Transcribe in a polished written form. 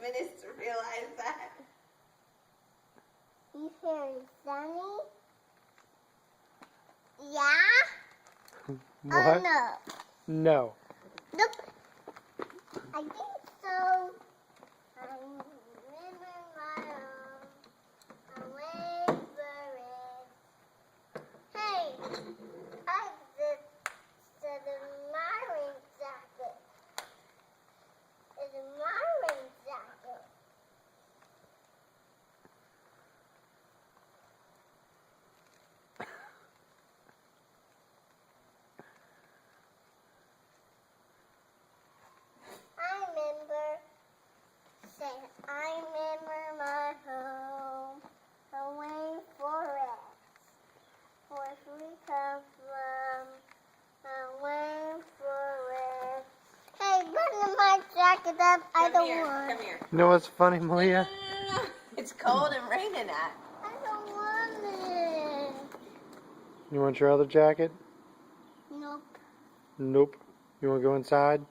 minutes to realize that. You very sunny? Yeah? What? Oh no. No. Nope. I think so. I remember my own. I'm waiting for it. Hey, I the admiring jacket. It's a admiring jacket. I remember my home. I'm waiting for it. Where we come from. I'm waiting for it. Hey, button my jacket up. I don't want. Come here. You know what's funny, Malia? No. It's cold and raining out. I don't want it. You want your other jacket? Nope. Nope. You want to go inside?